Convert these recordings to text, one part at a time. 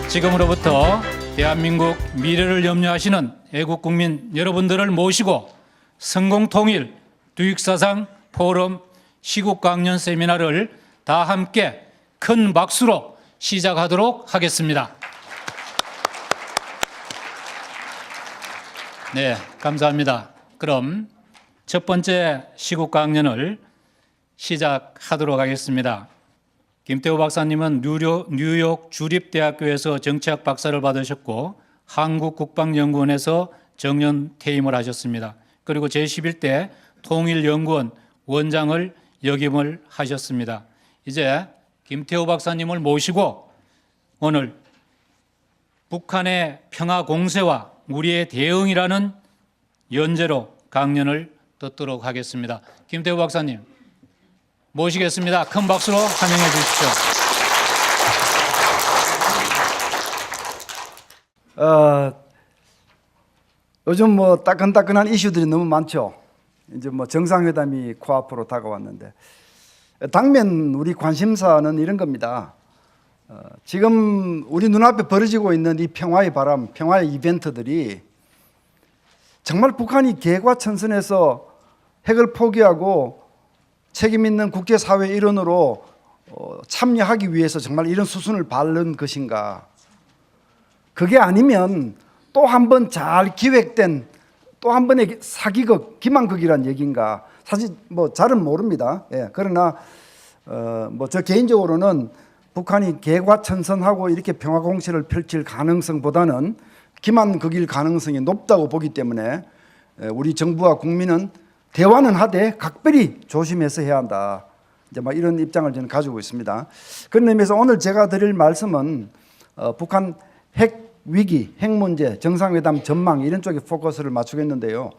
지금으로부터 대한민국 미래를 염려하시는 애국국민 여러분들을 모시고 성공통일 두익사상 포럼 시국강연 세미나를 다 함께 큰 박수로 시작하도록 하겠습니다. 네, 감사합니다. 그럼 첫 번째 시국강연을 시작하도록 하겠습니다. 김태호 박사님은 뉴욕 주립대학교에서 정치학 박사를 받으셨고 한국국방연구원에서 정년 퇴임을 하셨습니다. 그리고 제11대 통일연구원 원장을 역임을 하셨습니다. 이제 김태호 박사님을 모시고 오늘 북한의 평화 공세와 우리의 대응이라는 연재로 강연을 듣도록 하겠습니다. 김태호 박사님 모시겠습니다. 큰 박수로 환영해 주십시오. 요즘 뭐 따끈따끈한 이슈들이 너무 많죠. 이제 뭐 정상회담이 코앞으로 다가왔는데 당면 우리 관심사는 이런 겁니다. 지금 우리 눈앞에 벌어지고 있는 이 평화의 바람, 평화의 이벤트들이 정말 북한이 개과천선해서 핵을 포기하고 책임 있는 국제사회 일원으로 참여하기 위해서 정말 이런 수순을 밟는 것인가? 그게 아니면 또 한 번 잘 기획된 또 한 번의 사기극, 기만극이란 얘기인가? 사실 뭐 잘은 모릅니다. 예, 그러나 뭐 저 개인적으로는 북한이 개과천선하고 이렇게 평화 공세를 펼칠 가능성보다는 기만극일 가능성이 높다고 보기 때문에 우리 정부와 국민은 대화는 하되 각별히 조심해서 해야 한다. 이제 막 이런 입장을 저는 가지고 있습니다. 그런 의미에서 오늘 제가 드릴 말씀은 북한 핵 위기, 핵 문제, 정상회담 전망 이런 쪽에 포커스를 맞추겠는데요.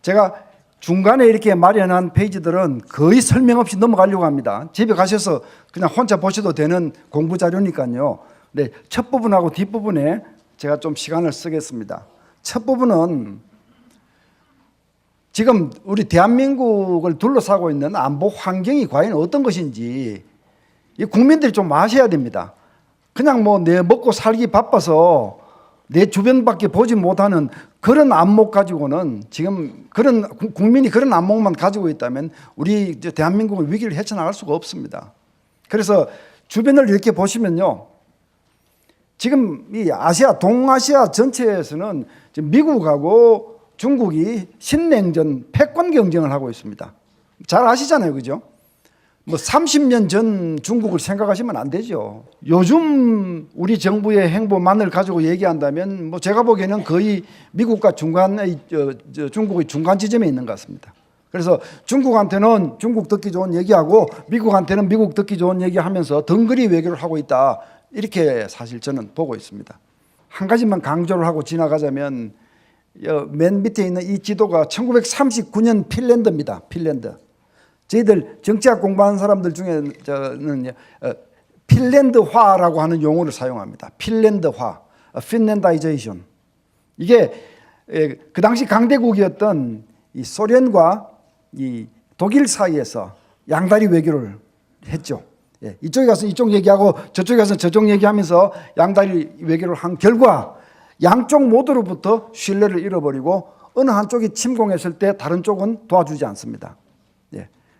제가 중간에 이렇게 마련한 페이지들은 거의 설명 없이 넘어가려고 합니다. 집에 가셔서 그냥 혼자 보셔도 되는 공부 자료니까요. 네, 첫 부분하고 뒷부분에 제가 좀 시간을 쓰겠습니다. 첫 부분은 지금 우리 대한민국을 둘러싸고 있는 안보 환경이 과연 어떤 것인지 이 국민들이 좀 아셔야 됩니다. 그냥 뭐 내 먹고 살기 바빠서 내 주변밖에 보지 못하는 그런 안목 가지고는 지금 그런 국민이 그런 안목만 가지고 있다면 우리 대한민국은 위기를 헤쳐나갈 수가 없습니다. 그래서 주변을 이렇게 보시면요. 지금 이 아시아, 동아시아 전체에서는 지금 미국하고 중국이 신냉전 패권 경쟁을 하고 있습니다. 잘 아시잖아요, 그죠? 뭐 30년 전 중국을 생각하시면 안 되죠. 요즘 우리 정부의 행보만을 가지고 얘기한다면 뭐 제가 보기에는 거의 미국과 중국의 중간 지점에 있는 것 같습니다. 그래서 중국한테는 중국 듣기 좋은 얘기하고 미국한테는 미국 듣기 좋은 얘기하면서 덩그리 외교를 하고 있다. 이렇게 사실 저는 보고 있습니다. 한 가지만 강조를 하고 지나가자면 맨 밑에 있는 이 지도가 1939년 핀란드입니다. 핀란드. 저희들 정치학 공부하는 사람들 중에는 핀란드화라고 하는 용어를 사용합니다. 핀란드화, 핀란다이제이션. 이게 그 당시 강대국이었던 이 소련과 이 독일 사이에서 양다리 외교를 했죠. 이쪽에 가서 이쪽 얘기하고 저쪽에 가서 저쪽 얘기하면서 양다리 외교를 한 결과 양쪽 모두로부터 신뢰를 잃어버리고 어느 한쪽이 침공했을 때 다른 쪽은 도와주지 않습니다.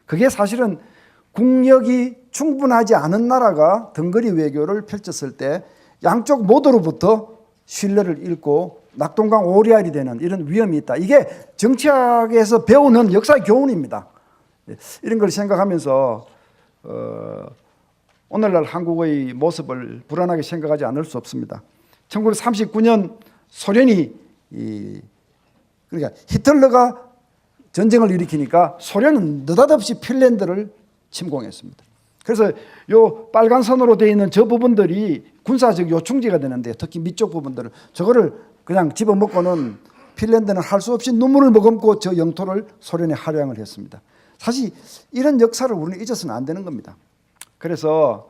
그게 사실은 국력이 충분하지 않은 나라가 덩그리 외교를 펼쳤을 때 양쪽 모두로부터 신뢰를 잃고 낙동강 오리알이 되는 이런 위험이 있다. 이게 정치학에서 배우는 역사의 교훈입니다. 이런 걸 생각하면서 오늘날 한국의 모습을 불안하게 생각하지 않을 수 없습니다. 1939년 소련이 그러니까 히틀러가 전쟁을 일으키니까 소련은 느닷없이 핀란드를 침공했습니다. 그래서 요 빨간 선으로 되어 있는 저 부분들이 군사적 요충지가 되는데 특히 밑쪽 부분들을 저거를 그냥 집어먹고는 핀란드는 할 수 없이 눈물을 머금고 저 영토를 소련에 할양을 했습니다. 사실 이런 역사를 우리는 잊어서는 안 되는 겁니다. 그래서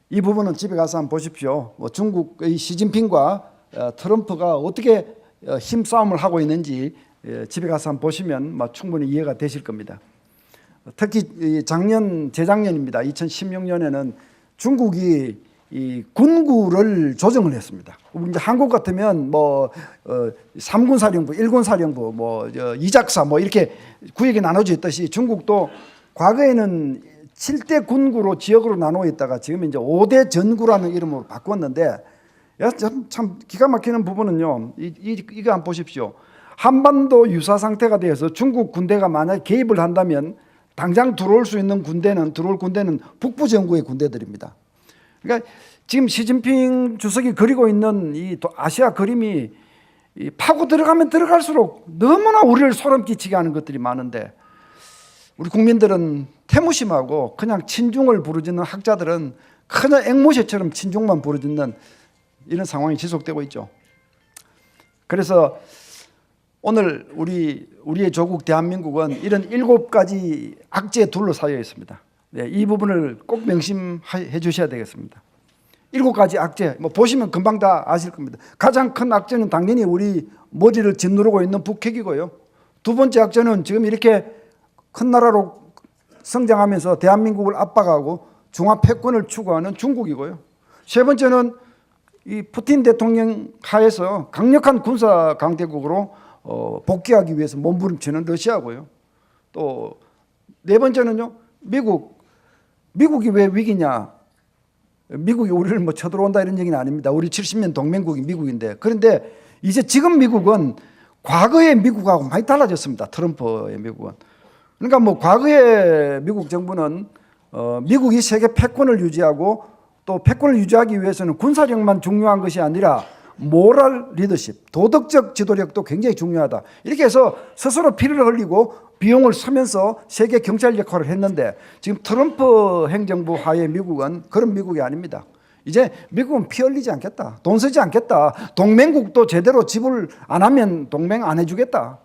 이 부분은 집에 가서 한번 보십시오. 중국의 시진핑과 트럼프가 어떻게 힘싸움을 하고 있는지 집에 가서 한번 보시면 충분히 이해가 되실 겁니다. 특히 재작년입니다. 2016년에는 중국이 이 군구를 조정을 했습니다. 이제 한국 같으면 뭐 3군 사령부, 1군 사령부, 뭐 이작사 뭐 이렇게 구역이 나눠져 있듯이 중국도 과거에는 7대 군구로 지역으로 나누어 있다가 지금 이제 5대 전구라는 이름으로 바꿨는데 참 기가 막히는 부분은요. 이거 한번 보십시오. 한반도 유사 상태가 되어서 중국 군대가 만약 개입을 한다면 당장 들어올 군대는 북부 전구의 군대들입니다. 그러니까 지금 시진핑 주석이 그리고 있는 이 아시아 그림이 파고 들어가면 들어갈수록 너무나 우리를 소름 끼치게 하는 것들이 많은데 우리 국민들은 태무심하고 그냥 친중을 부르짖는 학자들은 그냥 앵무새처럼 친중만 부르짖는 이런 상황이 지속되고 있죠. 그래서 오늘 우리의 조국 대한민국은 이런 7가지 악재에 둘러싸여 있습니다. 네, 이 부분을 꼭 명심해 주셔야 되겠습니다. 7가지 악재, 뭐 보시면 금방 다 아실 겁니다. 가장 큰 악재는 당연히 우리 머리를 짓누르고 있는 북핵이고요. 두 번째 악재는 지금 이렇게 큰 나라로 성장하면서 대한민국을 압박하고 중화 패권을 추구하는 중국이고요. 세 번째는 이 푸틴 대통령 하에서 강력한 군사 강대국으로 복귀하기 위해서 몸부림치는 러시아고요. 또 네 번째는요, 미국이 왜 위기냐? 미국이 우리를 뭐 쳐들어온다 이런 얘기는 아닙니다. 우리 70년 동맹국이 미국인데. 그런데 이제 지금 미국은 과거의 미국하고 많이 달라졌습니다. 트럼프의 미국은. 그러니까 뭐 과거의 미국 정부는 미국이 세계 패권을 유지하고 또 패권을 유지하기 위해서는 군사력만 중요한 것이 아니라 모럴 리더십, 도덕적 지도력도 굉장히 중요하다. 이렇게 해서 스스로 피를 흘리고 비용을 쓰면서 세계 경찰 역할을 했는데 지금 트럼프 행정부 하에 미국은 그런 미국이 아닙니다. 이제 미국은 피 흘리지 않겠다. 돈 쓰지 않겠다. 동맹국도 제대로 지불 안 하면 동맹 안 해주겠다.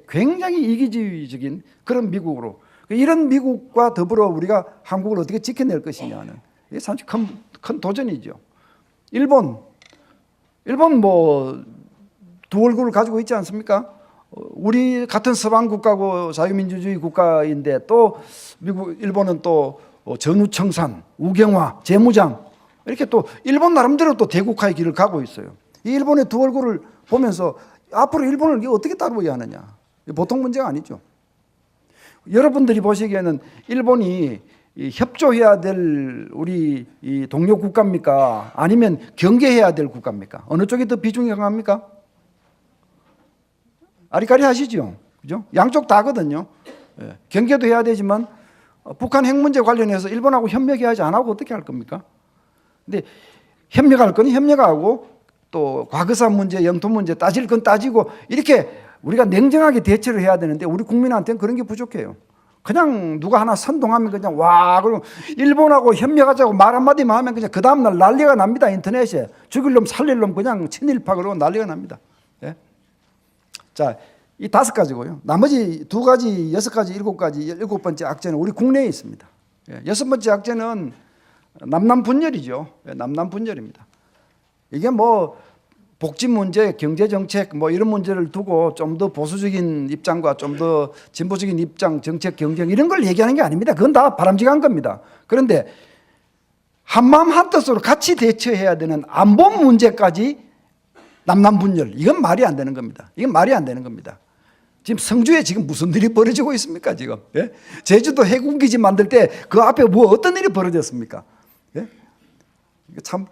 굉장히 이기주의적인 그런 미국으로. 이런 미국과 더불어 우리가 한국을 어떻게 지켜낼 것이냐는 이게 사실 큰 도전이죠. 일본 뭐 두 얼굴을 가지고 있지 않습니까? 우리 같은 서방 국가고 자유민주주의 국가인데 또 일본은 또 전우청산, 우경화, 재무장 이렇게 또 일본 나름대로 또 대국화의 길을 가고 있어요. 이 일본의 두 얼굴을 보면서 앞으로 일본을 어떻게 따라오야 하느냐? 보통 문제가 아니죠. 여러분들이 보시기에는 일본이 협조해야 될 우리 동료 국가입니까? 아니면 경계해야 될 국가입니까? 어느 쪽이 더 비중이 강합니까? 아리까리 하시죠. 그죠? 양쪽 다거든요. 예. 경계도 해야 되지만 북한 핵 문제 관련해서 일본하고 협력해야지 안 하고 어떻게 할 겁니까? 근데 협력할 건 협력하고 또 과거사 문제, 영토 문제 따질 건 따지고 이렇게 우리가 냉정하게 대처를 해야 되는데 우리 국민한테는 그런 게 부족해요. 그냥 누가 하나 선동하면 그냥 와 그럼 일본하고 협력하자고 말 한마디만 하면 그냥 그 다음날 난리가 납니다. 인터넷에 죽일 놈 살릴 놈 그냥 친일파 그러고 난리가 납니다. 예? 자, 이 5가지고요. 나머지 2가지, 6가지, 7가지, 7번째 악재는 우리 국내에 있습니다. 예, 6번째 악재는 남남분열이죠. 예, 남남분열입니다. 이게 뭐 복지 문제, 경제 정책 뭐 이런 문제를 두고 좀 더 보수적인 입장과 좀 더 진보적인 입장, 정책 경쟁 이런 걸 얘기하는 게 아닙니다. 그건 다 바람직한 겁니다. 그런데 한마음 한뜻으로 같이 대처해야 되는 안보 문제까지 남남분열 이건 말이 안 되는 겁니다. 이건 말이 안 되는 겁니다. 지금 성주에 지금 무슨 일이 벌어지고 있습니까 지금? 예? 제주도 해군기지 만들 때 그 앞에 뭐 어떤 일이 벌어졌습니까? 예? 참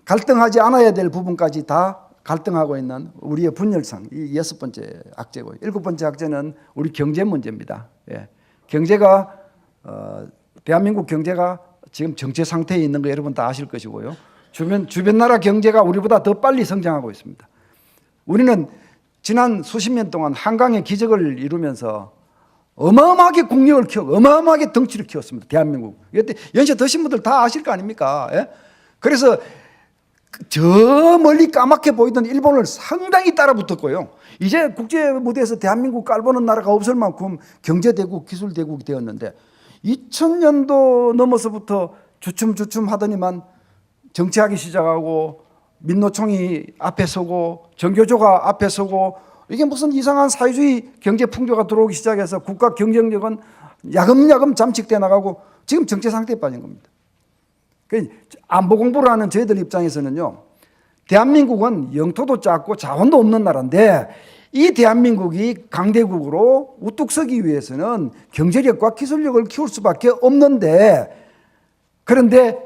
갈등하지 않아야 될 부분까지 다 갈등하고 있는 우리의 분열상 이 6번째 악재고 7번째 악재는 우리 경제 문제입니다. 예. 경제가 대한민국 경제가 지금 정체 상태에 있는 거 여러분 다 아실 것이고요. 주변 나라 경제가 우리보다 더 빨리 성장하고 있습니다. 우리는 지난 수십 년 동안 한강의 기적을 이루면서 어마어마하게 국력을 키우고 어마어마하게 덩치를 키웠습니다. 대한민국. 연세 드신 분들 다 아실 거 아닙니까? 예? 그래서 저 멀리 까맣게 보이던 일본을 상당히 따라붙었고요. 이제 국제 무대에서 대한민국 깔보는 나라가 없을 만큼 경제대국, 기술대국이 되었는데 2000년도 넘어서부터 주춤주춤 하더니만 정치하기 시작하고 민노총이 앞에 서고 정교조가 앞에 서고 이게 무슨 이상한 사회주의 경제 풍조가 들어오기 시작해서 국가 경쟁력은 야금야금 잠식돼 나가고 지금 정체 상태에 빠진 겁니다. 안보 공부를 하는 저희들 입장에서는요, 대한민국은 영토도 작고 자원도 없는 나라인데 이 대한민국이 강대국으로 우뚝 서기 위해서는 경제력과 기술력을 키울 수밖에 없는데, 그런데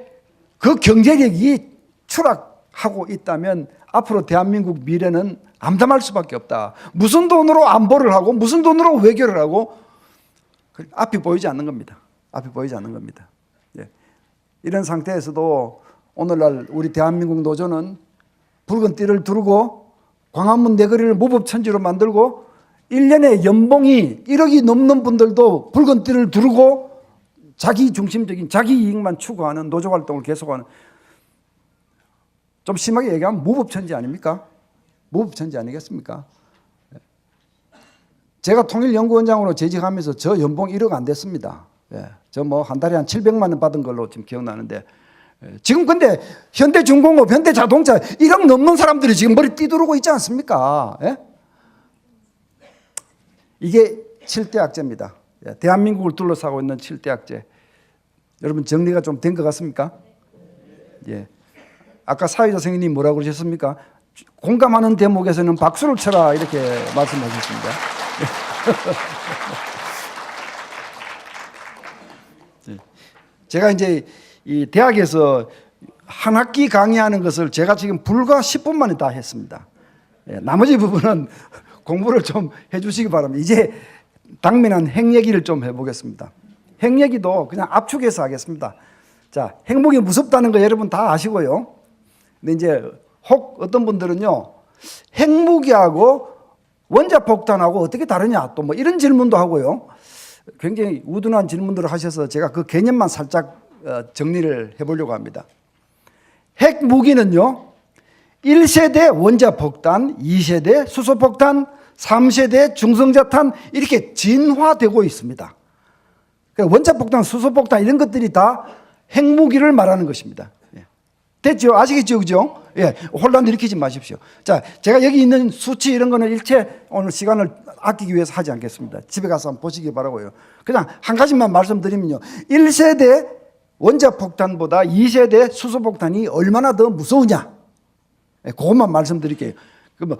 그 경제력이 추락하고 있다면 앞으로 대한민국 미래는 암담할 수밖에 없다. 무슨 돈으로 안보를 하고 무슨 돈으로 외교를 하고 앞이 보이지 않는 겁니다. 앞이 보이지 않는 겁니다. 예. 이런 상태에서도 오늘날 우리 대한민국 노조는 붉은 띠를 두르고 광화문 내거리를 무법천지로 만들고 1년에 연봉이 1억이 넘는 분들도 붉은 띠를 두르고 자기 중심적인 자기 이익만 추구하는 노조 활동을 계속하는, 좀 심하게 얘기하면 무법천지 아닙니까? 무법천지 아니겠습니까? 제가 통일연구원장으로 재직하면서 저 연봉 1억 안 됐습니다. 예. 저 뭐 한 달에 한 700만 원 받은 걸로 지금 기억나는데, 지금 근데 현대중공업, 현대자동차 1억 넘는 사람들이 지금 머리 띠두르고 있지 않습니까? 예? 이게 7대 악재입니다. 예. 대한민국을 둘러싸고 있는 7대 악재. 여러분 정리가 좀 된 것 같습니까? 예. 아까 사회자 선생님이 뭐라고 그러셨습니까? 공감하는 대목에서는 박수를 쳐라 이렇게 말씀하셨습니다. 제가 이제 이 대학에서 한 학기 강의하는 것을 제가 지금 불과 10분 만에 다 했습니다. 예, 나머지 부분은 공부를 좀 해주시기 바랍니다. 이제 당면한 핵 얘기를 좀 해보겠습니다. 핵 얘기도 그냥 압축해서 하겠습니다. 자, 핵무기 무섭다는 거 여러분 다 아시고요. 근데 이제 혹 어떤 분들은요, 핵무기하고 원자폭탄하고 어떻게 다르냐, 또 뭐 이런 질문도 하고요. 굉장히 우둔한 질문들을 하셔서 제가 그 개념만 살짝 정리를 해보려고 합니다. 핵무기는요, 1세대 원자폭탄, 2세대 수소폭탄, 3세대 중성자탄 이렇게 진화되고 있습니다. 원자폭탄, 수소폭탄 이런 것들이 다 핵무기를 말하는 것입니다. 됐죠? 아시겠죠? 그죠? 예, 혼란 일으키지 마십시오. 자, 제가 여기 있는 수치 이런 거는 일체 오늘 시간을 아끼기 위해서 하지 않겠습니다. 집에 가서 한번 보시기 바라고요. 그냥 한 가지만 말씀드리면요, 1세대 원자폭탄보다 2세대 수소폭탄이 얼마나 더 무서우냐, 예, 그것만 말씀드릴게요.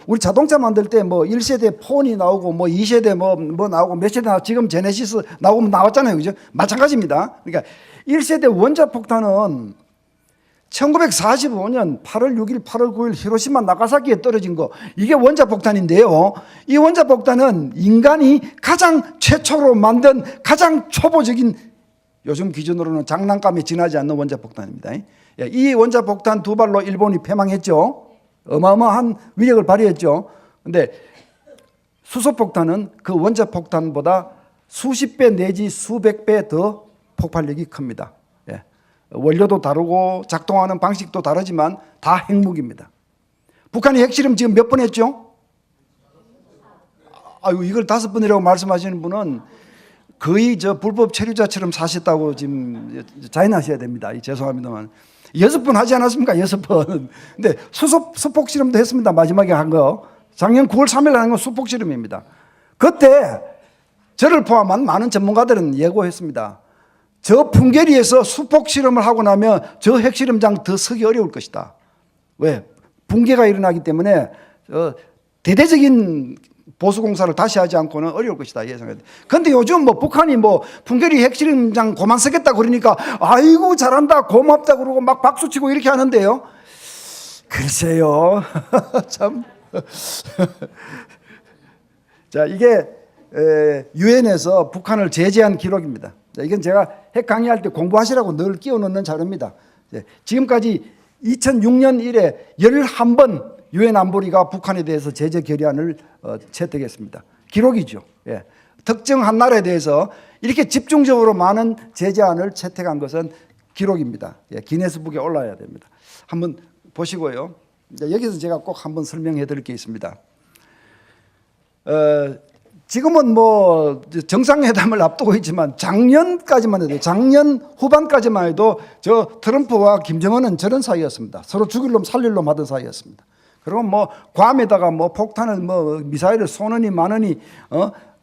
우리 자동차 만들 때 뭐 1세대 폰이 나오고 뭐 2세대 뭐 나오고 몇 세대 나오고 지금 제네시스 나오면 나왔잖아요. 그죠? 마찬가지입니다. 그러니까 1세대 원자폭탄은 1945년 8월 6일, 8월 9일 히로시마 나가사키에 떨어진 거, 이게 원자폭탄인데요. 이 원자폭탄은 인간이 가장 최초로 만든 가장 초보적인, 요즘 기준으로는 장난감에 지나지 않는 원자폭탄입니다. 이 원자폭탄 두 발로 일본이 패망했죠. 어마어마한 위력을 발휘했죠. 근데 수소폭탄은 그 원자폭탄보다 수십 배 내지 수백 배 더 폭발력이 큽니다. 원료도 다르고 작동하는 방식도 다르지만 다 핵무기입니다. 북한이 핵실험 지금 몇 번 했죠? 아유, 이걸 5번이라고 말씀하시는 분은 거의 저 불법 체류자처럼 사셨다고 지금 자인하셔야 됩니다. 죄송합니다만 6번 하지 않았습니까? 6번. 근데 수폭 실험도 했습니다. 마지막에 한 거. 작년 9월 3일 하는 건 수폭 실험입니다. 그때 저를 포함한 많은 전문가들은 예고했습니다. 저 풍계리에서 수폭 실험을 하고 나면 저 핵실험장 더 서기 어려울 것이다. 왜? 붕괴가 일어나기 때문에 대대적인 보수공사를 다시 하지 않고는 어려울 것이다 예상했는데, 그런데 요즘 뭐 북한이 뭐 풍계리 핵실험장 고만 쓰겠다 그러니까 아이고 잘한다 고맙다 그러고 막 박수치고 이렇게 하는데요. 글쎄요. 참. 자, 이게 유엔에서 북한을 제재한 기록입니다. 이건 제가 핵 강의할 때 공부하시라고 늘 끼워 넣는 자료입니다. 지금까지 2006년 이래 11번 유엔 안보리가 북한에 대해서 제재 결의안을 채택했습니다. 기록이죠. 예. 특정 한 나라에 대해서 이렇게 집중적으로 많은 제재안을 채택한 것은 기록입니다. 예. 기네스북에 올라야 됩니다. 한번 보시고요. 여기서 제가 꼭 한번 설명해 드릴 게 있습니다. 지금은 뭐 정상회담을 앞두고 있지만 작년까지만 해도, 작년 후반까지만 해도 저 트럼프와 김정은은 저런 사이였습니다. 서로 죽일 놈 살릴 놈 하던 사이였습니다. 그리고 뭐 괌에다가 뭐 폭탄을 뭐 미사일을 쏘느니 마느니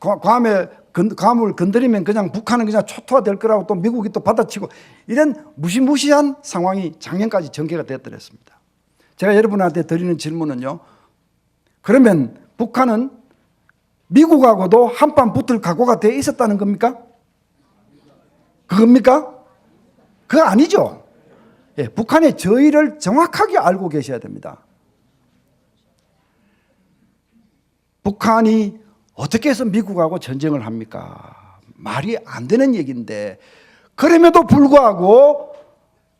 괌에 감을 건드리면 그냥 북한은 그냥 초토화될 거라고 또 미국이 또 받아치고 이런 무시무시한 상황이 작년까지 전개가 되었더랬습니다. 제가 여러분한테 드리는 질문은요. 그러면 북한은 미국하고도 한판 붙을 각오가 되어 있었다는 겁니까? 그겁니까? 그거 아니죠. 예, 북한의 저의를 정확하게 알고 계셔야 됩니다. 북한이 어떻게 해서 미국하고 전쟁을 합니까? 말이 안 되는 얘기인데 그럼에도 불구하고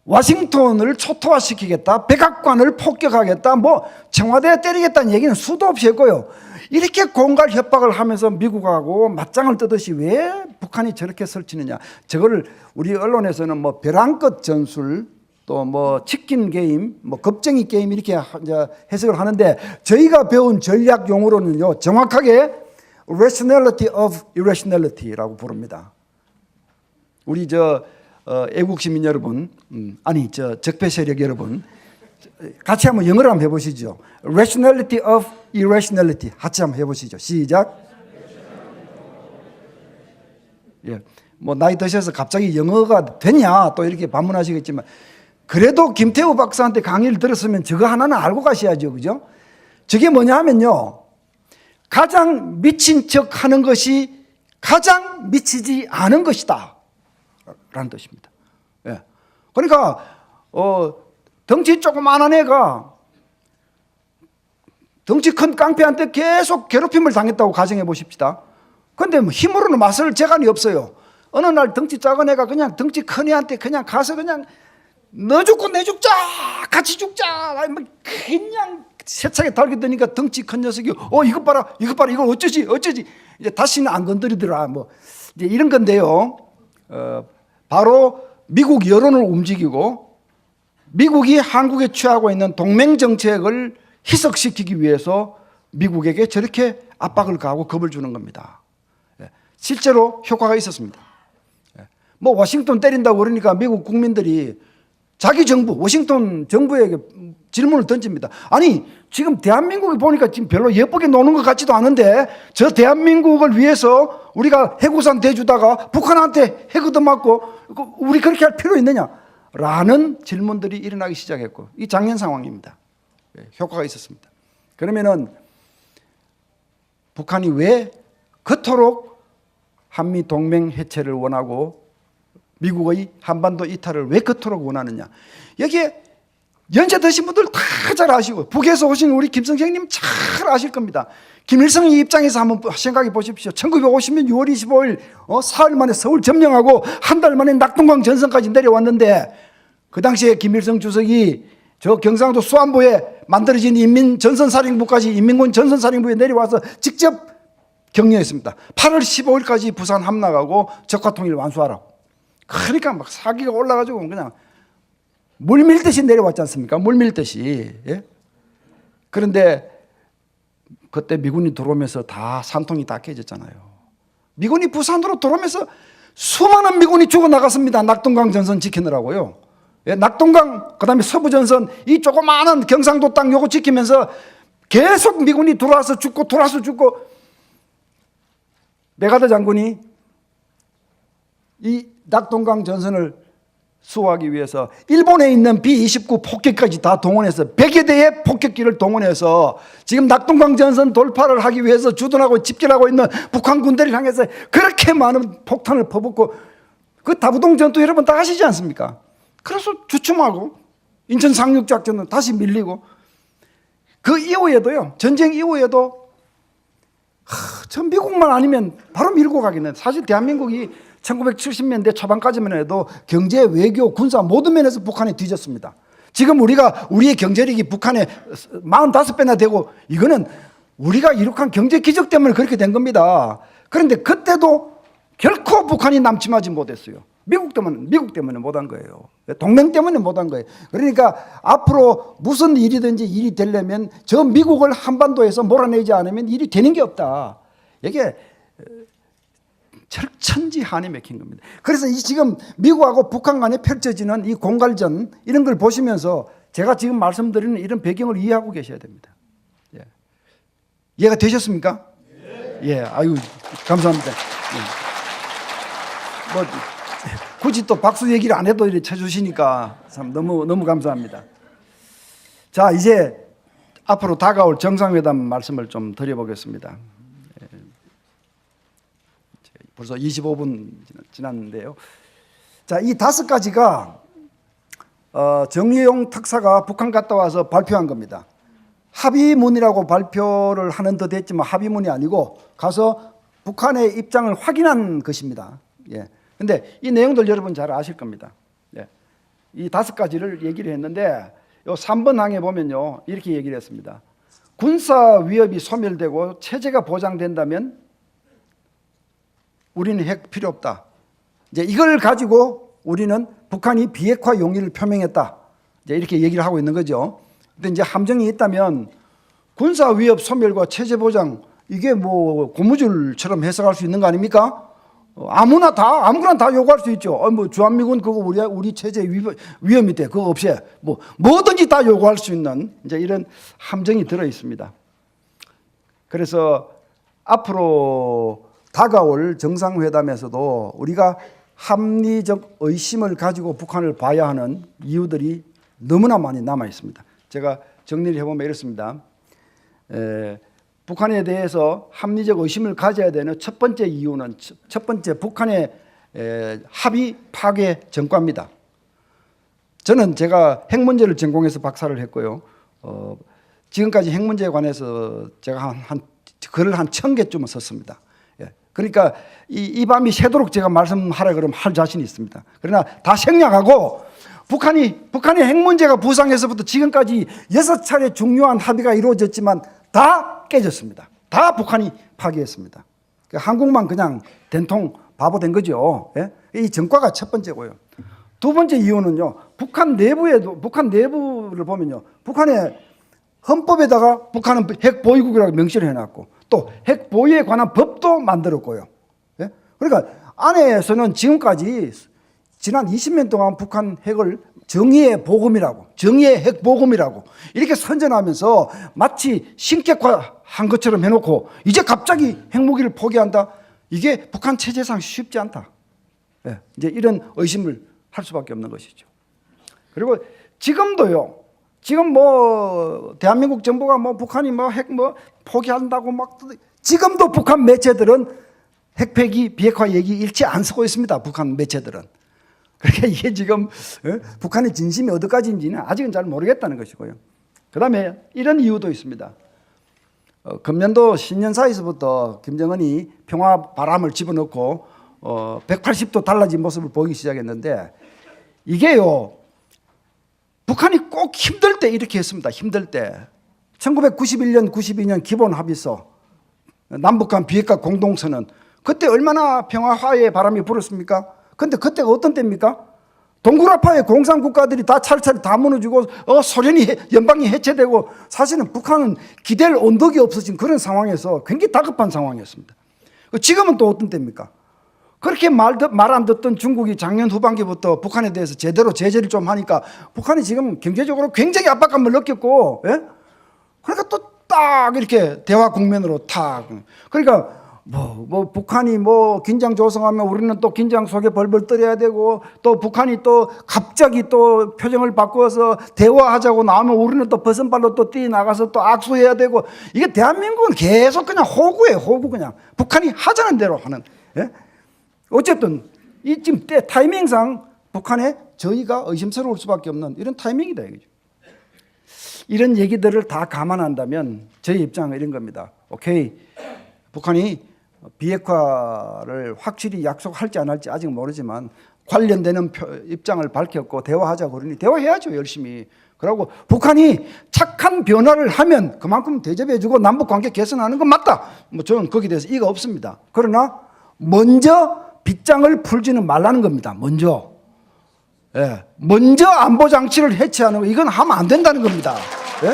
와싱턴을 초토화시키겠다, 백악관을 폭격하겠다, 뭐 청와대에 때리겠다는 얘기는 수도 없이 했고요. 이렇게 공갈 협박을 하면서 미국하고 맞짱을 뜨듯이 왜 북한이 저렇게 설치느냐. 저거를 우리 언론에서는 뭐 벼랑끝 전술, 또 뭐 치킨 게임, 뭐 겁쟁이 게임 이렇게 이제 해석을 하는데 저희가 배운 전략 용어로는요 정확하게 rationality of irrationality라고 부릅니다. 우리 애국 시민 여러분, 아니 적폐 세력 여러분, 같이 한번 영어로 한번 해보시죠. Rationality of irrationality 같이 한번 해보시죠. 시작. 예, 뭐 나이 드셔서 갑자기 영어가 되냐 또 이렇게 반문하시겠지만 그래도 김태우 박사한테 강의를 들었으면 저거 하나는 알고 가셔야죠, 그죠? 저게 뭐냐 하면요, 가장 미친 척 하는 것이 가장 미치지 않은 것이다 라는 뜻입니다. 예. 그러니까 덩치 조그마한 애가 덩치 큰 깡패한테 계속 괴롭힘을 당했다고 가정해 보십시다. 그런데 뭐 힘으로는 맞설 재간이 없어요. 어느 날 덩치 작은 애가 그냥 덩치 큰 애한테 그냥 가서 그냥 너 죽고 내 죽자 같이 죽자 그냥 세차게 달겨드니까 덩치 큰 녀석이 이것 봐라 이걸 어쩌지 이제 다시는 안 건드리더라 뭐 이제 이런 건데요. 바로 미국 여론을 움직이고 미국이 한국에 취하고 있는 동맹 정책을 희석시키기 위해서 미국에게 저렇게 압박을 가하고 겁을 주는 겁니다. 실제로 효과가 있었습니다. 뭐 워싱턴 때린다고 그러니까 미국 국민들이 자기 정부, 워싱턴 정부에게 질문을 던집니다. 아니, 지금 대한민국이 보니까 지금 별로 예쁘게 노는 것 같지도 않은데 저 대한민국을 위해서 우리가 해구산 대주다가 북한한테 핵 얻어맞고 우리 그렇게 할 필요 있느냐? 라는 질문들이 일어나기 시작했고 이 작년 상황입니다. 효과가 있었습니다. 그러면은 북한이 왜 그토록 한미 동맹 해체를 원하고 미국의 한반도 이탈을 왜 그토록 원하느냐. 여기에 연세 드신 분들 다 잘 아시고 북에서 오신 우리 김성생님 잘 아실 겁니다. 김일성의 입장에서 한번 생각해 보십시오. 1950년 6월 25일 사흘 만에 서울 점령하고 한 달 만에 낙동강 전선까지 내려왔는데 그 당시에 김일성 주석이 저 경상도 수안보에 만들어진 인민전선사령부까지 인민군 전선사령부에 내려와서 직접 격려했습니다. 8월 15일까지 부산 함락하고 적화통일 완수하라고. 그러니까 막 사기가 올라가지고 그냥 물 밀듯이 내려왔지 않습니까? 물 밀듯이. 예? 그런데 그때 미군이 들어오면서 다 산통이 다 깨졌잖아요. 미군이 부산으로 들어오면서 수많은 미군이 죽어나갔습니다. 낙동강 전선 지키느라고요. 예? 낙동강 그다음에 서부전선 이 조그마한 경상도 땅 요거 지키면서 계속 미군이 들어와서 죽고 메가더 장군이 이 낙동강 전선을 수호하기 위해서 일본에 있는 B-29 폭격까지 다 동원해서 100여 대의 폭격기를 동원해서 지금 낙동강 전선 돌파를 하기 위해서 주둔하고 집결하고 있는 북한 군대를 향해서 그렇게 많은 폭탄을 퍼붓고 그 다부동 전투 여러분 다 아시지 않습니까? 그래서 주춤하고 인천 상륙작전은 다시 밀리고 그 이후에도요, 전쟁 이후에도 저 미국만 아니면 바로 밀고 가겠네. 사실 대한민국이 1970년대 초반까지만 해도 경제, 외교, 군사 모든 면에서 북한에 뒤졌습니다. 지금 우리의 경제력이 북한에 45배나 되고 이거는 우리가 이룩한 경제 기적 때문에 그렇게 된 겁니다. 그런데 그때도 결코 북한이 남침하지 못했어요. 미국 때문에 못한 거예요. 동맹 때문에 못한 거예요. 그러니까 앞으로 무슨 일이든지 일이 되려면 저 미국을 한반도에서 몰아내지 않으면 일이 되는 게 없다. 이게 천지한이 맥힌 겁니다. 그래서 지금 미국하고 북한 간에 펼쳐지는 이 공갈전 이런 걸 보시면서 제가 지금 말씀드리는 이런 배경을 이해하고 계셔야 됩니다. 예. 이해가 되셨습니까? 예. 아유, 감사합니다. 뭐 굳이 또 박수 얘기를 안 해도 이렇게 쳐주시니까 참 너무 감사합니다. 자, 이제 앞으로 다가올 정상회담 말씀을 좀 드려보겠습니다. 벌써 25분 지났는데요. 자, 이 5가지가 정의용 특사가 북한 갔다 와서 발표한 겁니다. 합의문이라고 발표를 하는 듯 했지만 합의문이 아니고 가서 북한의 입장을 확인한 것입니다. 예. 근데 이 내용들 여러분 잘 아실 겁니다. 예. 이 5가지를 얘기를 했는데 요 3번 항에 보면요. 이렇게 얘기를 했습니다. 군사 위협이 소멸되고 체제가 보장된다면 우리는 핵 필요 없다. 이제 이걸 가지고 우리는 북한이 비핵화 용의를 표명했다. 이제 이렇게 얘기를 하고 있는 거죠. 근데 이제 함정이 있다면 군사 위협 소멸과 체제 보장 이게 뭐 고무줄처럼 해석할 수 있는 거 아닙니까? 아무거나 다 요구할 수 있죠. 뭐 주한미군 그거 우리 체제 위험이 돼. 그거 없애. 뭐든지 다 요구할 수 있는 이제 이런 함정이 들어 있습니다. 그래서 앞으로 다가올 정상회담에서도 우리가 합리적 의심을 가지고 북한을 봐야 하는 이유들이 너무나 많이 남아 있습니다. 제가 정리를 해보면 이렇습니다. 북한에 대해서 합리적 의심을 가져야 되는 첫 번째 이유는 첫 번째 북한의 합의 파괴 전과입니다. 저는 제가 핵 문제를 전공해서 박사를 했고요. 지금까지 핵 문제에 관해서 제가 글을 한 1000개쯤 썼습니다. 그러니까 이 밤이 새도록 제가 말씀하라 그러면 할 자신이 있습니다. 그러나 다 생략하고 북한의 핵 문제가 부상해서부터 지금까지 6차례 중요한 합의가 이루어졌지만 다 깨졌습니다. 다 북한이 파기했습니다. 한국만 그냥 된통 바보 된 거죠. 예? 이 전과가 첫 번째고요. 두 번째 이유는요. 북한 내부를 보면요. 북한의 헌법에다가 북한은 핵 보유국이라고 명시를 해놨고 또 핵 보유에 관한 법도 만들었고요. 예? 그러니까 안에서는 지금까지 지난 20년 동안 북한 핵을 정의의 보금이라고, 정의의 핵 보금이라고 이렇게 선전하면서 마치 신격화한 것처럼 해놓고 이제 갑자기 핵무기를 포기한다? 이게 북한 체제상 쉽지 않다. 예, 이제 이런 의심을 할 수밖에 없는 것이죠. 그리고 지금도요. 지금 대한민국 정부가 북한이 핵 포기한다고 지금도 북한 매체들은 핵폐기 비핵화 얘기 일체 안 쓰고 있습니다. 북한 매체들은. 그러니까 이게 지금 북한의 진심이 어디까지인지는 아직은 잘 모르겠다는 것이고요. 그 다음에 이런 이유도 있습니다. 금년도 신년사에서부터 김정은이 평화 바람을 집어넣고 180도 달라진 모습을 보이기 시작했는데 이게요. 북한이 꼭 힘들 때 이렇게 했습니다. 힘들 때. 1991년, 92년 기본 합의서, 남북한 비핵화 공동선언. 그때 얼마나 평화화의 바람이 불었습니까? 근데 그때가 어떤 때입니까? 동굴아파의 공산국가들이 다 차례차례 다 무너지고 소련이 연방이 해체되고 사실은 북한은 기댈 언덕이 없어진 그런 상황에서 굉장히 다급한 상황이었습니다. 지금은 또 어떤 때입니까? 그렇게 말 안 듣던 중국이 작년 후반기부터 북한에 대해서 제대로 제재를 좀 하니까 북한이 지금 경제적으로 굉장히 압박감을 느꼈고, 예? 그러니까 또 딱 이렇게 대화 국면으로 탁. 그러니까 북한이 긴장 조성하면 우리는 또 긴장 속에 벌벌 떨어야 되고 또 북한이 또 갑자기 또 표정을 바꾸어서 대화하자고 나오면 우리는 또 버선발로 또 뛰어나가서 또 악수해야 되고 이게 대한민국은 계속 그냥 호구예요. 호구 그냥. 북한이 하자는 대로 하는. 예? 어쨌든 이 지금 타이밍상 북한에 저희가 의심스러울 수밖에 없는 이런 타이밍이다 이거죠. 이런 얘기들을 다 감안한다면 저희 입장은 이런 겁니다. 오케이, 북한이 비핵화를 확실히 약속할지 안 할지 아직 모르지만 관련되는 입장을 밝혔고 대화하자고 그러니 대화해야죠 열심히. 그러고 북한이 착한 변화를 하면 그만큼 대접해주고 남북관계 개선하는 건 맞다. 저는 거기에 대해서 이가 없습니다. 그러나 먼저 빗장을 풀지는 말라는 겁니다. 먼저. 예. 먼저 안보장치를 해체하는 거, 이건 하면 안 된다는 겁니다. 예?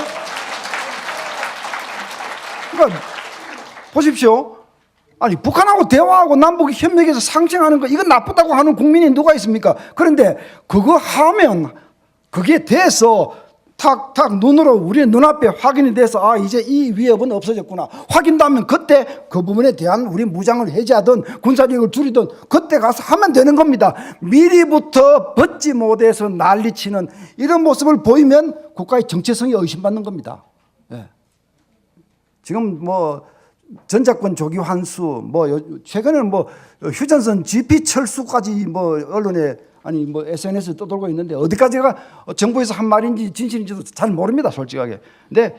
그러니까, 보십시오. 아니, 북한하고 대화하고 남북이 협력해서 상생하는 거, 이건 나쁘다고 하는 국민이 누가 있습니까? 그런데 그거 하면, 그게 돼서 탁탁 눈으로 우리 눈앞에 확인이 돼서 아 이제 이 위협은 없어졌구나 확인되면 그때 그 부분에 대한 우리 무장을 해제하든 군사력을 줄이든 그때 가서 하면 되는 겁니다. 미리부터 벗지 못해서 난리치는 이런 모습을 보이면 국가의 정체성이 의심받는 겁니다. 예. 지금 뭐 전작권 조기 환수 뭐 최근에는 뭐 휴전선 GP 철수까지 뭐 언론에 아니 뭐 SNS에 떠돌고 있는데 어디까지가 정부에서 한 말인지 진실인지도 잘 모릅니다 솔직하게. 근데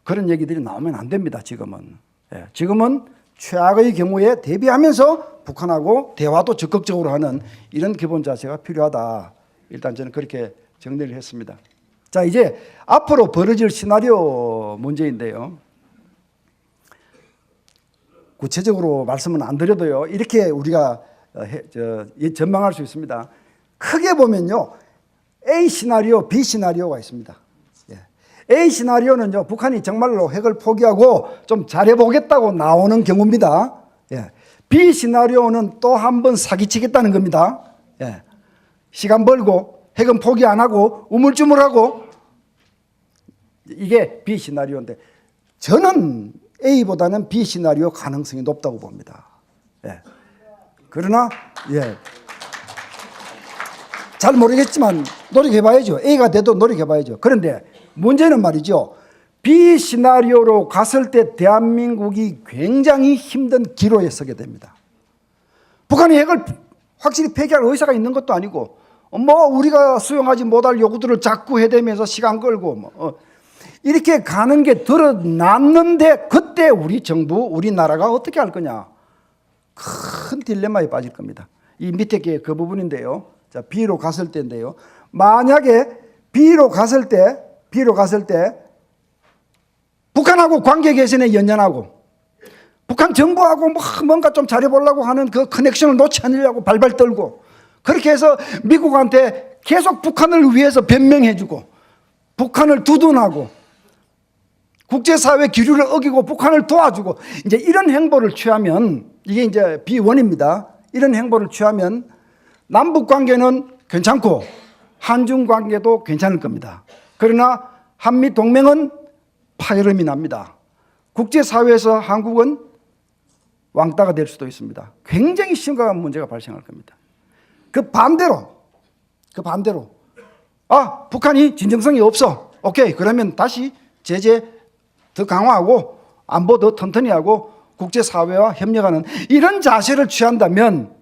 그런 얘기들이 나오면 안 됩니다 지금은. 예, 지금은 최악의 경우에 대비하면서 북한하고 대화도 적극적으로 하는 이런 기본 자세가 필요하다. 일단 저는 그렇게 정리를 했습니다. 자 이제 앞으로 벌어질 시나리오 문제인데요. 구체적으로 말씀은 안 드려도요 이렇게 우리가 전망할 수 있습니다. 크게 보면요 A 시나리오, B 시나리오가 있습니다. A 시나리오는요 북한이 정말로 핵을 포기하고 좀 잘해보겠다고 나오는 경우입니다. B 시나리오는 또 한 번 사기치겠다는 겁니다. 시간 벌고 핵은 포기 안 하고 우물쭈물하고 이게 B 시나리오인데 저는 A보다는 B 시나리오 가능성이 높다고 봅니다. 그러나 잘 모르겠지만 노력해봐야죠. A가 돼도 노력해봐야죠. 그런데 문제는 말이죠. B 시나리오로 갔을 때 대한민국이 굉장히 힘든 기로에 서게 됩니다. 북한이 핵을 확실히 폐기할 의사가 있는 것도 아니고 뭐 우리가 수용하지 못할 요구들을 자꾸 해대면서 시간 끌고 이렇게 가는 게 드러났는데 그때 우리 정부, 우리나라가 어떻게 할 거냐. 큰 딜레마에 빠질 겁니다. 이 밑에 게 그 부분인데요. 자, B로 갔을 때인데요. 만약에 B로 갔을 때 북한하고 관계 개선에 연연하고 북한 정부하고 뭔가 좀 잘해보려고 하는 그 커넥션을 놓지 않으려고 발발 떨고 그렇게 해서 미국한테 계속 북한을 위해서 변명해주고 북한을 두둔하고 국제사회 기류를 어기고 북한을 도와주고 이제 이런 행보를 취하면 이게 이제 B1입니다. 이런 행보를 취하면 남북 관계는 괜찮고 한중 관계도 괜찮을 겁니다. 그러나 한미 동맹은 파열음이 납니다. 국제사회에서 한국은 왕따가 될 수도 있습니다. 굉장히 심각한 문제가 발생할 겁니다. 그 반대로 북한이 진정성이 없어. 오케이, 그러면 다시 제재 더 강화하고 안보 더 튼튼히 하고 국제사회와 협력하는 이런 자세를 취한다면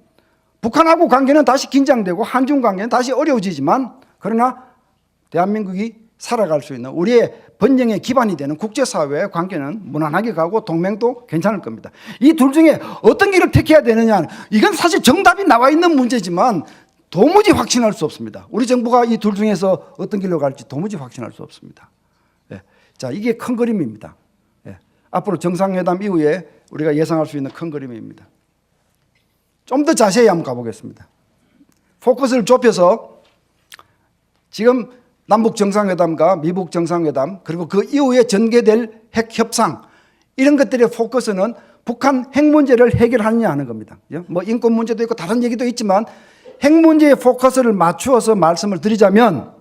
북한하고 관계는 다시 긴장되고 한중 관계는 다시 어려워지지만 그러나 대한민국이 살아갈 수 있는 우리의 번영의 기반이 되는 국제사회의 관계는 무난하게 가고 동맹도 괜찮을 겁니다. 이 둘 중에 어떤 길을 택해야 되느냐 이건 사실 정답이 나와 있는 문제지만 도무지 확신할 수 없습니다. 우리 정부가 이 둘 중에서 어떤 길로 갈지 도무지 확신할 수 없습니다. 자, 이게 큰 그림입니다. 앞으로 정상회담 이후에 우리가 예상할 수 있는 큰 그림입니다. 좀 더 자세히 한번 가보겠습니다. 포커스를 좁혀서 지금 남북 정상회담과 미북 정상회담 그리고 그 이후에 전개될 핵 협상 이런 것들의 포커스는 북한 핵 문제를 해결하느냐 하는 겁니다. 뭐 인권 문제도 있고 다른 얘기도 있지만 핵 문제에 포커스를 맞추어서 말씀을 드리자면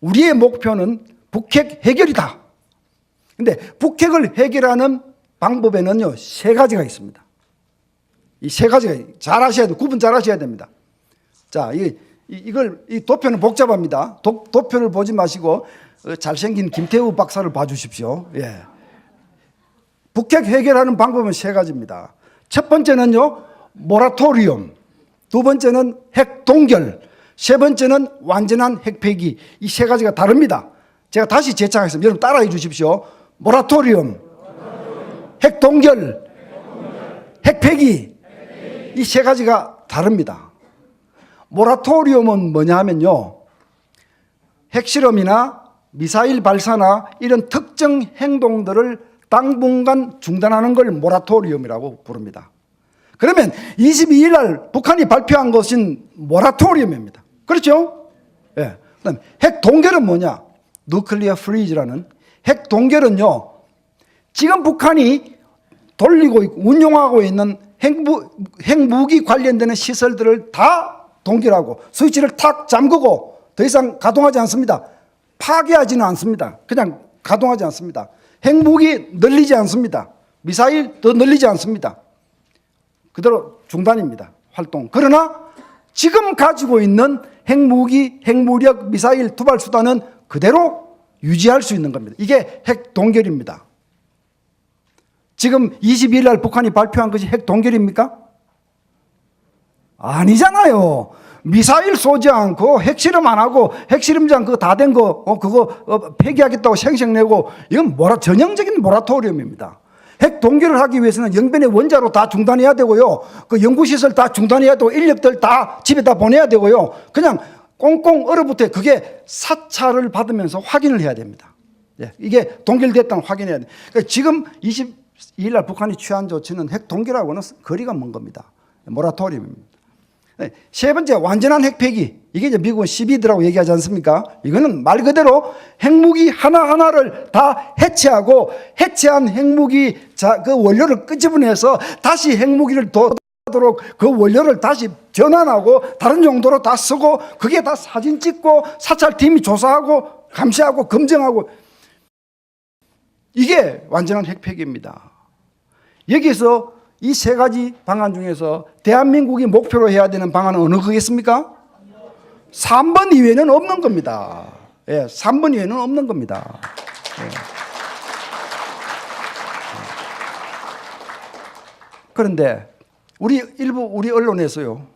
우리의 목표는 북핵 해결이다. 근데 북핵을 해결하는 방법에는요, 세 가지가 있습니다. 이 세 가지가 잘 아셔야 돼요. 구분 잘 하셔야 됩니다. 자, 이 도표는 복잡합니다. 도표를 보지 마시고 잘생긴 김태우 박사를 봐주십시오. 북핵 해결하는 방법은 세 가지입니다. 첫 번째는요, 모라토리움. 두 번째는 핵 동결. 세 번째는 완전한 핵 폐기. 이 세 가지가 다릅니다. 제가 다시 재창하겠습니다. 여러분 따라해 주십시오. 모라토리움, 핵 동결, 핵 폐기. 이 세 가지가 다릅니다. 모라토리움은 뭐냐 하면요, 핵실험이나 미사일 발사나 이런 특정 행동들을 당분간 중단하는 걸 모라토리움이라고 부릅니다. 그러면 22일 날 북한이 발표한 것은 모라토리움입니다. 그렇죠? 그다음 핵 동결은 뭐냐? 누클리어 프리즈라는 핵 동결은요, 지금 북한이 돌리고 있고 운용하고 있는 핵무기 관련되는 시설들을 다 동결하고 스위치를 탁 잠그고 더 이상 가동하지 않습니다. 파괴하지는 않습니다. 그냥 가동하지 않습니다. 핵무기 늘리지 않습니다. 미사일 더 늘리지 않습니다. 그대로 중단입니다. 활동. 그러나 지금 가지고 있는 핵무기, 핵무력, 미사일 투발 수단은 그대로 유지할 수 있는 겁니다. 이게 핵 동결입니다. 지금 22일 날 북한이 발표한 것이 핵 동결입니까? 아니잖아요. 미사일 쏘지 않고 핵실험 안 하고 핵실험장 그거 다 된 거 그거 폐기하겠다고 생색내고 이건 전형적인 모라토리움입니다. 핵 동결을 하기 위해서는 영변의 원자로 다 중단해야 되고요. 그 연구시설 다 중단해야 되고 인력들 다 집에다 보내야 되고요. 그냥 꽁꽁 얼어붙어 그게 사찰을 받으면서 확인을 해야 됩니다. 예, 이게 동결됐다는 확인해야 돼요. 그러니까 지금 22일 날 북한이 취한 조치는 핵 동결하고는 거리가 먼 겁니다. 모라토리움입니다. 세 번째, 완전한 핵폐기. 이게 이제 미국은 CBD라고 얘기하지 않습니까? 이거는 말 그대로 핵무기 하나하나를 다 해체하고 해체한 핵무기 그 원료를 끄집어내서 다시 핵무기를 도도록 그 원료를 다시 전환하고 다른 용도로 다 쓰고 그게 다 사진 찍고 사찰팀이 조사하고 감시하고 검증하고 이게 완전한 핵폐기입니다. 여기서 이 세 가지 방안 중에서 대한민국이 목표로 해야 되는 방안은 어느 거겠습니까? 3번 이외에는 없는 겁니다. 예, 3번 이외에는 없는 겁니다. 예. 그런데 우리 언론에서요.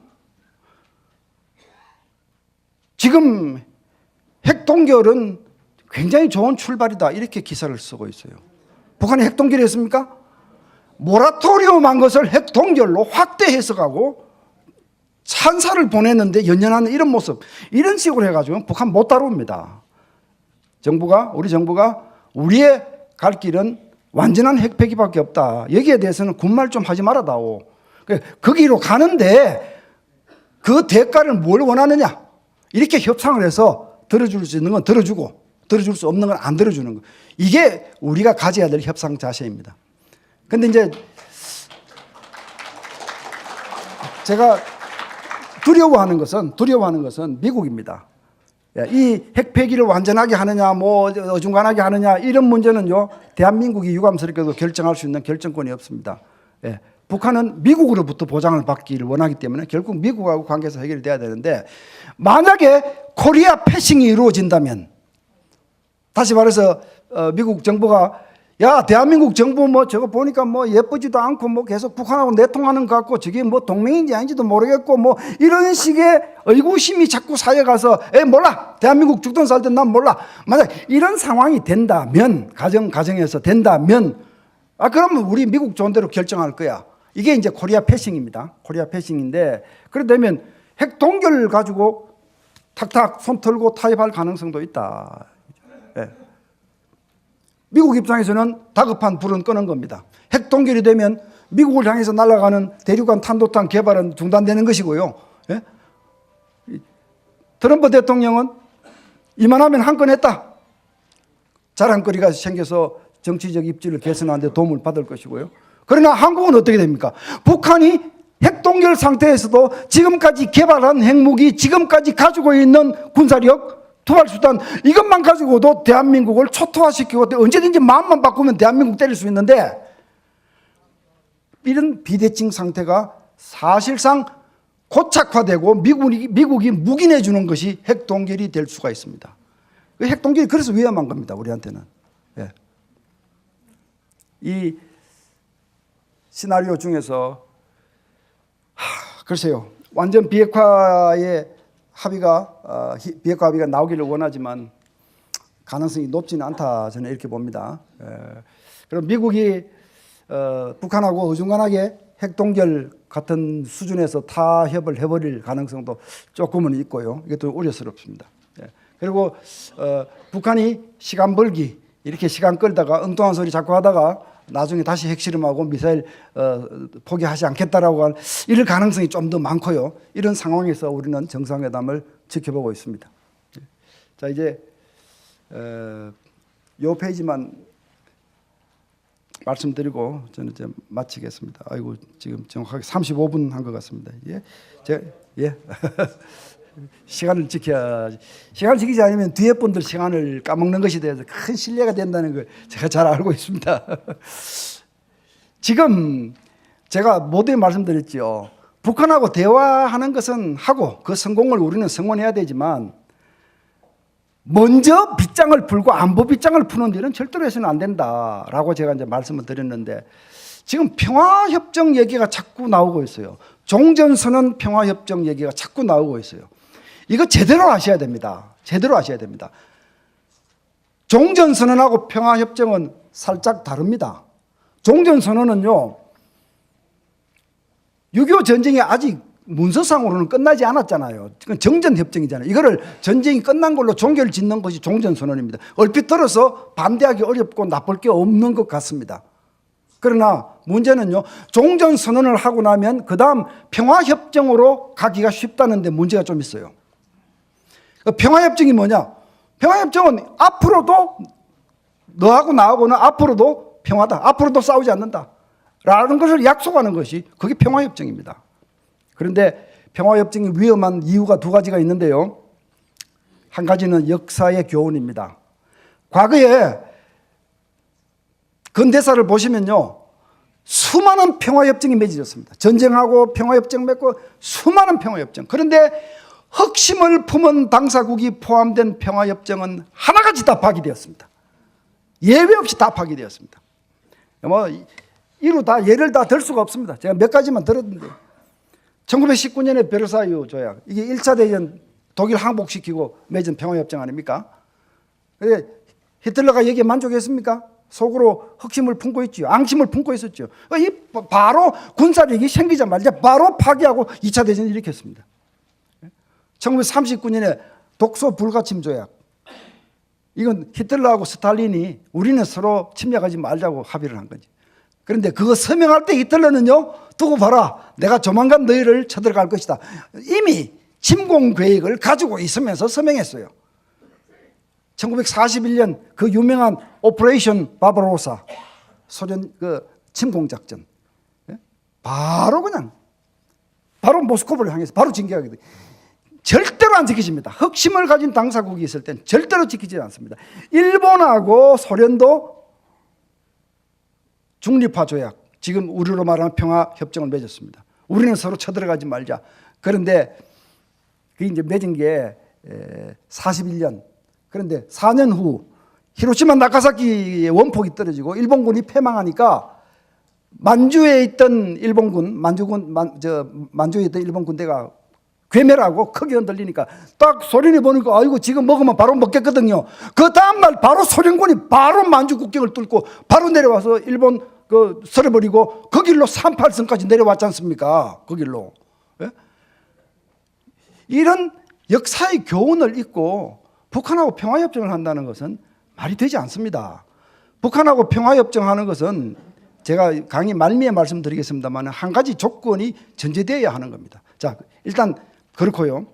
지금 핵 동결은 굉장히 좋은 출발이다 이렇게 기사를 쓰고 있어요. 북한이 핵 동결했습니까? 모라토리움 한 것을 핵 동결로 확대 해석하고 찬사를 보냈는데 연연하는 이런 모습, 이런 식으로 해가지고 북한 못 다룹니다. 우리 정부가 우리의 갈 길은 완전한 핵폐기밖에 없다. 여기에 대해서는 군말 좀 하지 말아다오. 거기로 가는데 그 대가를 뭘 원하느냐? 이렇게 협상을 해서 들어줄 수 있는 건 들어주고 들어줄 수 없는 건 안 들어주는 거. 이게 우리가 가져야 될 협상 자세입니다. 근데 이제 제가 두려워하는 것은 미국입니다. 이 핵폐기를 완전하게 하느냐, 뭐 어중간하게 하느냐 이런 문제는요 대한민국이 유감스럽게도 결정할 수 있는 결정권이 없습니다. 예. 북한은 미국으로부터 보장을 받기를 원하기 때문에 결국 미국하고 관계에서 해결이 돼야 되는데 만약에 코리아 패싱이 이루어진다면 다시 말해서 미국 정부가 야, 대한민국 정부 뭐 저거 보니까 뭐 예쁘지도 않고 뭐 계속 북한하고 내통하는 것 같고 저게 뭐 동맹인지 아닌지도 모르겠고 뭐 이런 식의 의구심이 자꾸 사회 가서 몰라. 대한민국 죽든 살든 난 몰라. 만약 이런 상황이 된다면 가정에서 된다면 그러면 우리 미국 좋은 대로 결정할 거야. 이게 이제 코리아 패싱입니다. 코리아 패싱인데 그러다면 핵 동결을 가지고 탁탁 손 털고 타협할 가능성도 있다. 예. 미국 입장에서는 다급한 불은 끄는 겁니다. 핵 동결이 되면 미국을 향해서 날아가는 대륙간 탄도탄 개발은 중단되는 것이고요. 예? 트럼프 대통령은 이만하면 한 건 했다. 자랑거리가 생겨서 정치적 입지를 개선하는 데 도움을 받을 것이고요. 그러나 한국은 어떻게 됩니까? 북한이 핵 동결 상태에서도 지금까지 개발한 핵무기, 지금까지 가지고 있는 군사력, 투발수단 이것만 가지고도 대한민국을 초토화시키고 언제든지 마음만 바꾸면 대한민국 때릴 수 있는데 이런 비대칭 상태가 사실상 고착화되고 미국이 묵인해 주는 것이 핵 동결이 될 수가 있습니다. 핵 동결이 그래서 위험한 겁니다. 우리한테는. 예. 이 시나리오 중에서 글쎄요. 완전 비핵화의 비핵화 합의가 나오기를 원하지만 가능성이 높지는 않다. 저는 이렇게 봅니다. 그럼 미국이 북한하고 어중간하게 핵 동결 같은 수준에서 타협을 해버릴 가능성도 조금은 있고요. 이것도 우려스럽습니다. 그리고 북한이 시간 벌기 이렇게 시간 끌다가 엉뚱한 소리 자꾸 하다가 나중에 다시 핵실험하고 미사일 포기하지 않겠다라고 할 이럴 가능성이 좀 더 많고요. 이런 상황에서 우리는 정상회담을 지켜보고 있습니다. 자 이제 요 페이지만 말씀드리고 저는 이제 마치겠습니다. 아이고 지금 정확하게 35분 한 것 같습니다. 예, 예. 시간을 지켜야지. 시간을 지키지 않으면 뒤에 분들 시간을 까먹는 것이 돼서 큰 신뢰가 된다는 걸 제가 잘 알고 있습니다. 지금 제가 모두에 말씀드렸죠. 북한하고 대화하는 것은 하고 그 성공을 우리는 성원해야 되지만 먼저 빗장을 풀고 안보 빗장을 푸는 일은 절대로 해서는 안 된다라고 제가 이제 말씀을 드렸는데 지금 평화협정 얘기가 자꾸 나오고 있어요. 종전선언 평화협정 얘기가 자꾸 나오고 있어요. 이거 제대로 아셔야 됩니다. 제대로 아셔야 됩니다. 종전선언하고 평화협정은 살짝 다릅니다. 종전선언은요, 6.25 전쟁이 아직 문서상으로는 끝나지 않았잖아요. 그건 정전협정이잖아요. 이거를 전쟁이 끝난 걸로 종결 짓는 것이 종전선언입니다. 얼핏 들어서 반대하기 어렵고 나쁠 게 없는 것 같습니다. 그러나 문제는요, 종전선언을 하고 나면 그 다음 평화협정으로 가기가 쉽다는 데 문제가 좀 있어요. 평화협정이 뭐냐? 평화협정은 앞으로도 너하고 나하고는 앞으로도 평화다. 앞으로도 싸우지 않는다. 라는 것을 약속하는 것이 그게 평화협정입니다. 그런데 평화협정이 위험한 이유가 두 가지가 있는데요. 한 가지는 역사의 교훈입니다. 과거에 근대사를 보시면요, 수많은 평화협정이 맺어졌습니다. 전쟁하고 평화협정 맺고 수많은 평화협정. 그런데核심을 품은 당사국이 포함된 평화협정은 하나같이 다 파기되었습니다. 예외 없이 다 파기되었습니다. 뭐 이루 다 예를 다 들 수가 없습니다. 제가 몇 가지만 들었는데 1919년에 베르사유 조약, 이게 1차 대전 독일 항복시키고 맺은 평화협정 아닙니까? 근데 히틀러가 여기에 만족했습니까? 속으로 흑심을 품고 있죠. 앙심을 품고 있었죠. 이 바로 군사력이 생기자마자 바로 파기하고 2차 대전을 일으켰습니다. 1939년에 독소 불가침 조약. 이건 히틀러하고 스탈린이 우리는 서로 침략하지 말자고 합의를 한 거지. 그런데 그거 서명할 때 히틀러는요, 두고 봐라. 내가 조만간 너희를 쳐들어갈 것이다. 이미 침공 계획을 가지고 있으면서 서명했어요. 1941년 그 유명한 오퍼레이션 바바로사, 소련 그 침공 작전. 바로 모스크바를 향해서 바로 진격하게 돼. 절대로 안 지켜집니다.核심을 가진 당사국이 있을 땐 절대로 지키지 않습니다. 일본하고 소련도 중립화 조약, 지금 우리로 말하는 평화협정을 맺었습니다. 우리는 서로 쳐들어가지 말자. 그런데 그게 이제 맺은 게 41년. 그런데 4년 후 히로시마 나가사키의 원폭이 떨어지고 일본군이 패망하니까 만주에 있던 일본군, 만주에 있던 일본 군대가 괴멸하고 크게 흔들리니까 딱 소련이 보니까 아이고 지금 먹으면 바로 먹겠거든요. 그 다음날 바로 소련군이 바로 만주 국경을 뚫고 바로 내려와서 일본 쓸어버리고 그 길로 38선까지 내려왔지 않습니까? 그 길로. 예? 이런 역사의 교훈을 잊고 북한하고 평화협정을 한다는 것은 말이 되지 않습니다. 북한하고 평화협정하는 것은 제가 강의 말미에 말씀드리겠습니다만 한 가지 조건이 전제되어야 하는 겁니다. 자, 일단 그렇고요.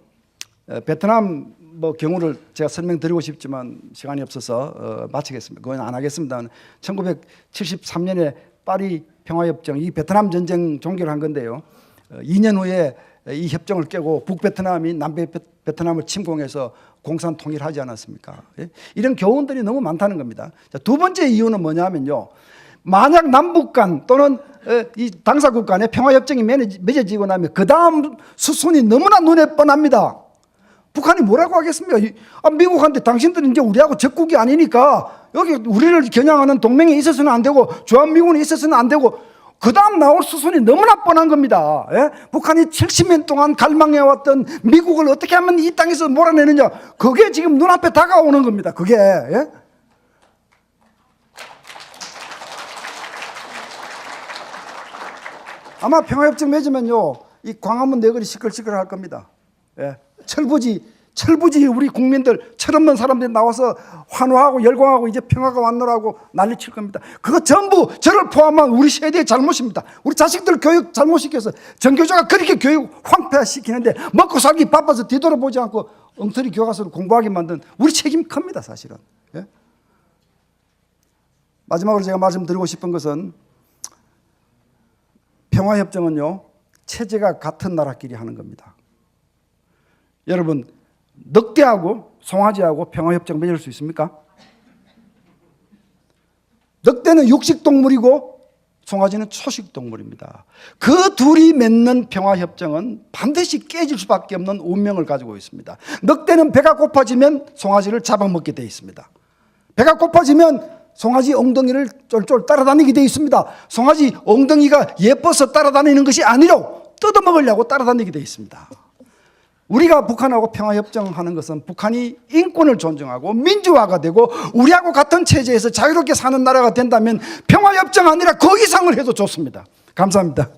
베트남 경우를 제가 설명드리고 싶지만 시간이 없어서 마치겠습니다. 그건 안 하겠습니다. 1973년에 파리 평화협정, 이 베트남 전쟁 종결한 건데요. 2년 후에 이 협정을 깨고 북베트남이 남베트남을 침공해서 공산 통일하지 않았습니까? 이런 교훈들이 너무 많다는 겁니다. 자, 두 번째 이유는 뭐냐면요. 만약 남북 간 또는 이 당사국 간에 평화협정이 맺어지고 나면 그 다음 수순이 너무나 눈에 뻔합니다. 북한이 뭐라고 하겠습니까? 미국한테 당신들은 이제 우리하고 적국이 아니니까 여기 우리를 겨냥하는 동맹이 있어서는 안 되고 주한미군이 있어서는 안 되고 그 다음 나올 수순이 너무나 뻔한 겁니다. 예? 북한이 70년 동안 갈망해왔던 미국을 어떻게 하면 이 땅에서 몰아내느냐, 그게 지금 눈앞에 다가오는 겁니다. 그게. 예? 아마 평화협정 맺으면요, 이 광화문 내거리 시끌시끌할 겁니다. 예. 철부지 우리 국민들, 철없는 사람들이 나와서 환호하고 열광하고 이제 평화가 왔노라고 난리칠 겁니다. 그거 전부 저를 포함한 우리 세대의 잘못입니다. 우리 자식들 교육 잘못시켜서 정교조가 그렇게 교육 황폐화시키는데 먹고 살기 바빠서 뒤돌아보지 않고 엉터리 교과서를 공부하게 만든 우리 책임이 큽니다, 사실은. 예? 마지막으로 제가 말씀드리고 싶은 것은 평화협정은요, 체제가 같은 나라끼리 하는 겁니다. 여러분, 늑대하고 송아지하고 평화협정 맺을 수 있습니까? 늑대는 육식동물이고 송아지는 초식동물입니다. 그 둘이 맺는 평화협정은 반드시 깨질 수밖에 없는 운명을 가지고 있습니다. 늑대는 배가 고파지면 송아지를 잡아먹게 되어 있습니다. 배가 고파지면 송아지 엉덩이를 쫄쫄 따라다니게 되어 있습니다. 송아지 엉덩이가 예뻐서 따라다니는 것이 아니라 뜯어먹으려고 따라다니게 되어 있습니다. 우리가 북한하고 평화협정하는 것은 북한이 인권을 존중하고 민주화가 되고 우리하고 같은 체제에서 자유롭게 사는 나라가 된다면 평화협정 아니라 그 이상을 해도 좋습니다. 감사합니다.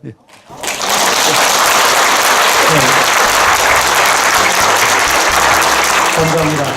감사합니다.